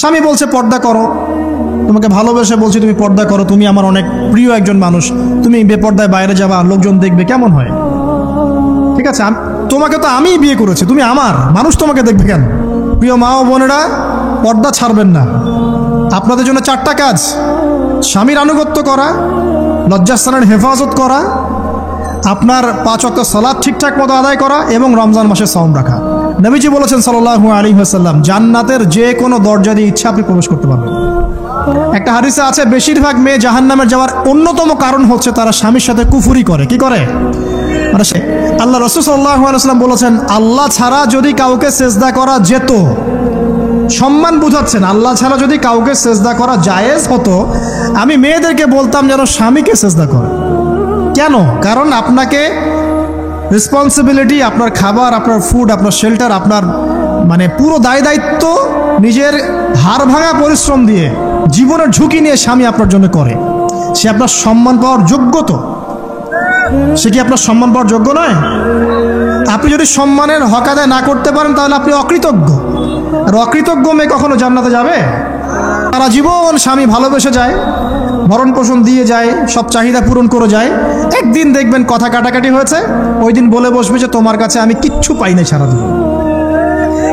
স্বামী বলছে পর্দা করো, তোমাকে ভালোবেসে বলছি তুমি পর্দা করো, তুমি আমার অনেক প্রিয় একজন মানুষ, তুমি বেপর্দায় বাইরে যাবা, লোকজন দেখবে, কেমন হয়? ঠিক আছে, তোমাকে তো আমিই বিয়ে করেছি, তুমি আমার মানুষ, তোমাকে দেখবে কেন? প্রিয় মা ও বোনেরা, পর্দা ছাড়বেন না। আপনাদের জন্য 4টা কাজ: স্বামীর আনুগত্য করা, লজ্জাস্থানের হেফাজত করা, আপনার 5 ওয়াক্ত সালাত ঠিকঠাক মতো আদায় করা এবং রমজান মাসে সাওম রাখা। নবীজি বলেছেন সাল্লাল্লাহু আলাইহি ওয়াসাল্লাম, জান্নাতের যে কোনো দরজা দিয়ে ইচ্ছা আপনি প্রবেশ করতে পারবেন। একটা হাদিসে আছে, বেশিরভাগ মেয়ে জাহান্নামে যাওয়ার অন্যতম কারণ হচ্ছে তারা স্বামীর সাথে কুফরি করে। কি করে? মানে আল্লাহ রাসূল সাল্লাল্লাহু আলাইহি ওয়াসাল্লাম বলেছেন, আল্লাহ ছাড়া যদি কাউকে সেজদা করা যেত, সম্মান বুঝাচ্ছেন, আল্লাহ ছাড়া যদি কাউকে সেজদা করা জায়েজ হতো, আমি মেয়েদেরকে বলতাম যেন স্বামীকে সেজদা করে। কেন? কারণ আপনাকে রেসপন্সিবিলিটি, আপনার খাবার, আপনার ফুড, আপনার শেল্টার, আপনার মানে পুরো দায় দায়িত্ব নিজের হাড় ভাঙা পরিশ্রম দিয়ে, জীবনের ঝুঁকি নিয়ে স্বামী আপনার জন্য করে। সে আপনার সম্মান পাওয়ার যোগ্য তো? সে কি আপনার সম্মান পাওয়ার যোগ্য নয়? আপনি যদি সম্মানের হক আদায় না করতে পারেন তাহলে আপনি অকৃতজ্ঞ। আর অকৃতজ্ঞ মেয়ে কখনো জান্নাতে যাবে? সারা জীবন স্বামী ভালোবেসে যায়, ভরণ পোষণ দিয়ে যায়, সব চাহিদা পূরণ করে যায়, একদিন দেখবেন কথা কাটাকাটি হয়েছে, ওই দিন বলে বসবে যে তোমার কাছে আমি কিচ্ছু পাই না সারা জীবন।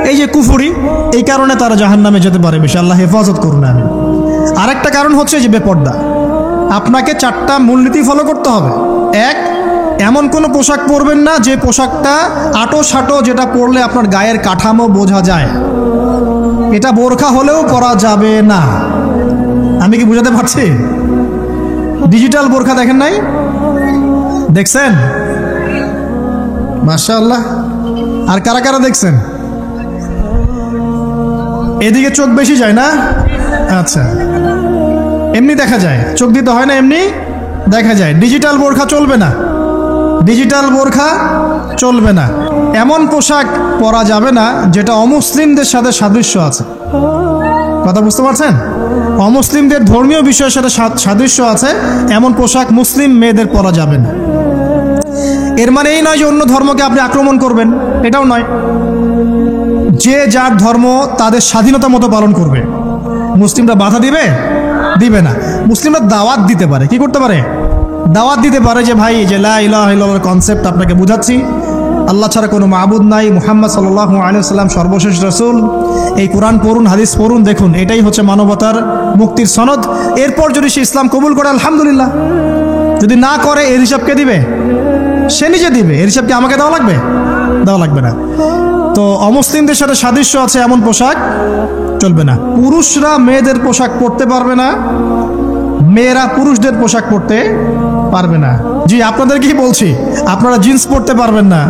এই যে কুফরি, এই কারণে তারা জাহান্নামে যেতে পারে বেশি। আল্লাহ হেফাজত করুন। আমি আরেকটা কারণ হচ্ছে যে বেপর্দা। আপনাকে 4টা মূলনীতি ফলো করতে হবে। 1, এমন কোনো পোশাক পরবেন না যে পোশাকটা আটো সাটো, যেটা পরলে আপনার গায়ের কাঠামো বোঝা যায়। এটা বোরখা হলেও পরা যাবে না। আমি কি বুঝাতে পারছি? ডিজিটাল বোরখা দেখেন নাই? দেখছেন? মাশাআল্লাহ। আর কারা কারা দেখছেন? এদিকে চোখ বেশি যায় না? আচ্ছা, এমনি দেখা যায়, চোখ দিতে হয় না, এমনি দেখা যায়। ডিজিটাল বোরখা চলবে না, ডিজিটাল বোরখা চলবে না। এমন পোশাক পরা যাবে না যেটা অমুসলিমদের সাথে সাদৃশ্য আছে। কথা বুঝতে পারছেন? অমুসলিমদের ধর্মীয় বিষয়ের সাথে সাদৃশ্য আছে এমন পোশাক মুসলিম মেয়েদের পরা যাবে না। এর মানে এই নয় যে অন্য ধর্মকে আপনি আক্রমণ করবেন, এটাও নয়। যে যার ধর্ম তাদের স্বাধীনতা মতো পালন করবে। মুসলিমরা বাধা দিবে? দিবে না। মুসলিমরা দাওয়াত দিতে পারে। কি করতে পারে? দাওয়াত দিতে পারে যে ভাই, যে লা ইলাহা ইল্লাল্লাহর কনসেপ্ট আপনাকে বুঝাচ্ছি, আল্লাহ ছাড়া কোনো মাবুদ নাই, মুহাম্মদ সাল্লাল্লাহু আলাইহি ওয়াসাল্লাম সর্বশেষ রাসূল, এই কোরআন পড়ুন, হাদিস পড়ুন, দেখুন এটাই হচ্ছে মানবতার মুক্তির সনদ। এরপর যদি সে ইসলাম কবুল করে আলহামদুলিল্লাহ, যদি না করে এর হিসাব কে দিবে? সে নিজে দিবে। এর হিসাব কি আমাকে দেওয়া লাগবে? দেওয়া লাগবে না। তো অমুসলিমদের সাথে সাদৃশ্য আছে এমন পোশাক চলবে না। পুরুষরা মেয়েদের পোশাক পরতে পারবে না, মেয়েরা পুরুষদের পোশাক পরতে পারবে না। জি, আপনাদেরকেই বলছি, আপনারা জিন্স পরতে পারবেন না,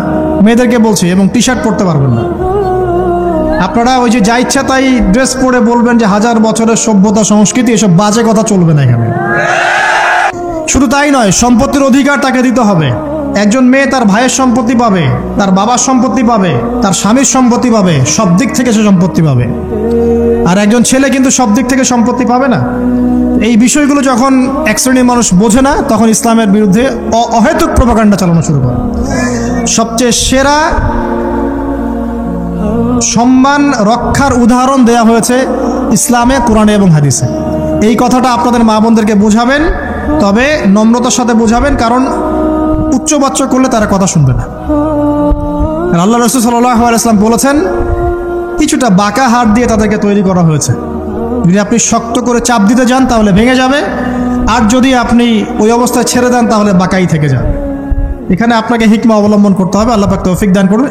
মেয়েদেরকে বলছি, এবং টি শার্ট পরতে পারবেন না। আপনারা ওই যে যা ইচ্ছা তাই ড্রেস পরে বলবেন যে 1000 বছরের সভ্যতা সংস্কৃতি, এসব বাজে কথা চলবে না এখানে। শুধু তাই নয়, সম্পত্তির অধিকার তাকে দিতে হবে। একজন মেয়ে তার ভাইয়ের সম্পত্তি পাবে, তার বাবার সম্পত্তি পাবে, তার স্বামীর সম্পত্তি পাবে, সব দিক থেকে সে সম্পত্তি পাবে। আর একজন ছেলে কিন্তু সব দিক থেকে সম্পত্তি পাবে না। এই বিষয়গুলো যখন এক শ্রেণীর মানুষ বোঝে না, তখন ইসলামের বিরুদ্ধে অহেতুক প্রপাগান্ডা চালানো শুরু করে। সবচেয়ে সেরা সম্মান রক্ষার উদাহরণ দেয়া হয়েছে ইসলামে, কোরআনে এবং হাদিসে। এই কথাটা আপনাদের মা বোনদেরকে বোঝাবেন, তবে নম্রতার সাথে বোঝাবেন, কারণ উচ্চবাচ্য করলে তারা কথা শুনবে না। আল্লাহ রাসূল সাল্লাল্লাহু আলাইহি ওয়াসাল্লাম বলেছেন, কিছুটা বাঁকা হাড় দিয়ে তাদেরকে তৈরি করা হয়েছে। যদি আপনি শক্ত করে চাপ দিতে যান তাহলে ভেঙে যাবে, আর যদি আপনি ওই অবস্থায় ছেড়ে দেন তাহলে বাঁকাই থেকে যাবে। এখানে আপনাকে হিকমা অবলম্বন করতে হবে। আল্লাহ পাক তৌফিক দান করুন।